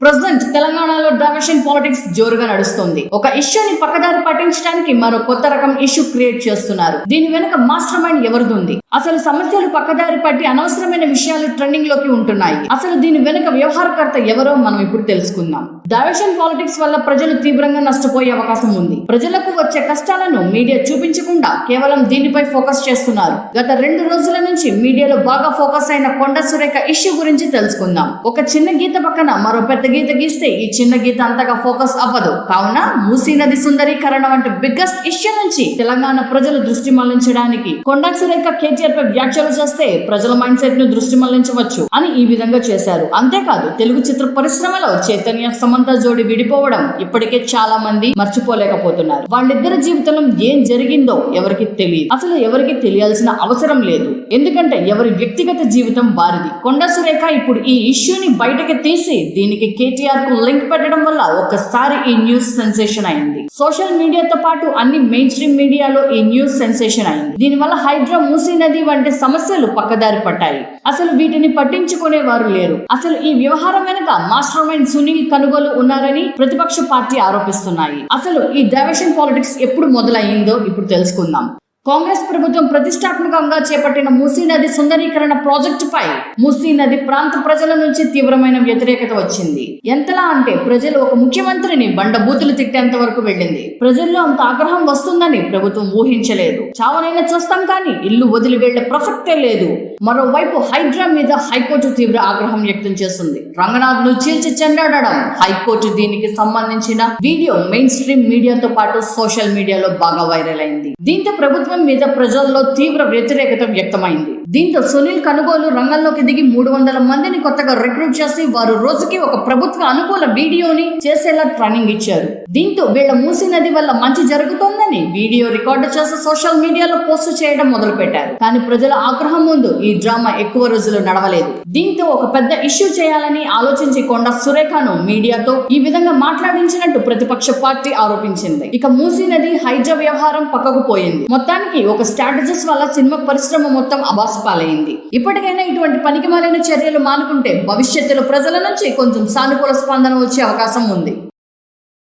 President తెలంగాణలో diversion politics జోరుగా నడుస్తుంది. ఒక ఇష్యూని పక్కదారి పట్టించడానికి మరో కొత్త రకం ఇష్యూ క్రియేట్ చేస్తున్నారు. దీని వెనుక మాస్టర్ మైండ్ ఎవరిదుంది? అసలు సమస్యలు పక్కదారి పట్టి అనవసరమైన విషయాలు ట్రెండింగ్ లోకి ఉంటున్నాయి. అసలు దీని వెనుక వ్యవహారకర్త ఎవరో మనం ఇప్పుడు తెలుసుకుందాం. డైవర్షన్ పాలిటిక్స్ వల్ల ప్రజలు తీవ్రంగా నష్టపోయే అవకాశం ఉంది. ప్రజలకు వచ్చే కష్టాలను మీడియా చూపించకుండా కేవలం దీనిపై ఫోకస్ చేస్తున్నారు. గత 2 రోజుల నుంచి మీడియాలో బాగా ఫోకస్ అయిన కొండ సురేఖ ఇష్యూ గురించి తెలుసుకుందాం. ఒక చిన్న గీత పక్కన మరో పెద్ద గీత గీస్తే ఈ చిన్న గీత అంతగా ఫోకస్ అవ్వదు. కావున మూసీ నది సుందరీకరణ వంటి బిగ్గెస్ట్ ఇష్యూ నుంచి తెలంగాణ ప్రజలు దృష్టి మళ్లించడానికి కొండ సురేఖ కేటీఆర్ పై వ్యాఖ్యలు చేస్తే ప్రజల మైండ్ సెట్ ను దృష్టి మళ్లించవచ్చు అని ఈ విధంగా చేశారు. అంతేకాదు తెలుగు చిత్ర పరిశ్రమలో చైతన్య సమంత జోడి విడిపోవడం ఇప్పటికే చాలా మంది మర్చిపోలేకపోతున్నారు. వాళ్ళిద్దరి జీవితంలో ఏం జరిగిందో ఎవరికి తెలియదు. అసలు ఎవరికి తెలియాల్సిన అవసరం లేదు. ఎందుకంటే ఎవరి వ్యక్తిగత జీవితం వారిది. కొండ సురేఖ ఇప్పుడు ఈ ఇష్యూని బయటకి తీసి దీనికి కేటీఆర్ కు లింక్ పెట్టడం వల్ల ఒక్కసారి ఈ న్యూస్ సెన్సేషన్ అయింది. సోషల్ మీడియాతో పాటు అన్ని మెయిన్ స్ట్రీమ్ మీడియాలో ఈ న్యూస్ సెన్సేషన్ అయింది. దీనివల్ల హైడ్రా మూసీ నది వంటి సమస్యలు పక్కదారి పట్టాయి. అసలు వీటిని పట్టించుకునే వారు లేరు. అసలు ఈ వ్యవహారం వెనుక మాస్టర్ మైండ్ సునీల్ కనుగోలు ఉన్నారని ప్రతిపక్ష పార్టీ ఆరోపిస్తున్నాయి. అసలు ఈ డైవర్షన్ పాలిటిక్స్ ఎప్పుడు మొదలయ్యిందో ఇప్పుడు తెలుసుకుందాం. కాంగ్రెస్ ప్రభుత్వం ప్రతిష్టాత్మకంగా చేపట్టిన మూసీ నది సుందరీకరణ ప్రాజెక్టు పై మూసీ నది ప్రాంత ప్రజల నుంచి తీవ్రమైన వ్యతిరేకత వచ్చింది. ఎంతలా అంటే ప్రజలు ఒక ముఖ్యమంత్రిని బండబూతులు తిట్టేంత వరకు వెళ్ళింది. ప్రజల్లో అంత ఆగ్రహం వస్తుందని ప్రభుత్వం ఊహించలేదు. చావనైనా చూస్తాం కానీ ఇల్లు వదిలి వెళ్లే ప్రసక్తే లేదు. మరోవైపు హైడ్రా మీద హైకోర్టు తీవ్ర ఆగ్రహం వ్యక్తం చేస్తుంది. రంగనాథ్ ను చీల్చి చెండాడడం. హైకోర్టు దీనికి సంబంధించిన వీడియో మెయిన్ స్ట్రీమ్ మీడియాతో పాటు సోషల్ మీడియాలో బాగా వైరల్ అయింది. దీంతో ప్రభుత్వం మీద ప్రజల్లో తీవ్ర వ్యతిరేకత వ్యక్తమైంది. దీంతో సునీల్ కనుగోలు రంగంలోకి దిగి 300 మందిని కొత్తగా రిక్రూట్ చేసి వారు రోజుకి ఒక ప్రభుత్వ అనుకూల వీడియోని చేసేలా ట్రైనింగ్ ఇచ్చారు. దీంతో వీళ్ళ మూసీ నది వల్ల మంచి జరుగుతోందని వీడియో రికార్డు చేసి సోషల్ మీడియాలో పోస్ట్ చేయడం మొదలు పెట్టారు. కానీ ప్రజల ఆగ్రహం ముందు ఈ డ్రామా ఎక్కువ రోజులు నడవలేదు. దీంతో ఒక పెద్ద ఇష్యూ చేయాలని ఆలోచించి కొండ సురేఖను మీడియాతో ఈ విధంగా మాట్లాడించినట్టు ప్రతిపక్ష పార్టీ ఆరోపించింది. ఇక మూసీ నది హైడ్రా వ్యవహారం పక్కకు పోయింది. మొత్తానికి ఒక స్ట్రాటజిస్ట్ వల్ల సినిమా పరిశ్రమ మొత్తం అబాస్పాలైంది. ఇప్పటికైనా ఇటువంటి పనికిమాలిన చర్యలు మానుకుంటే భవిష్యత్తులో ప్రజల నుంచి కొంచెం సానుకూల స్పందన వచ్చే అవకాశం ఉంది.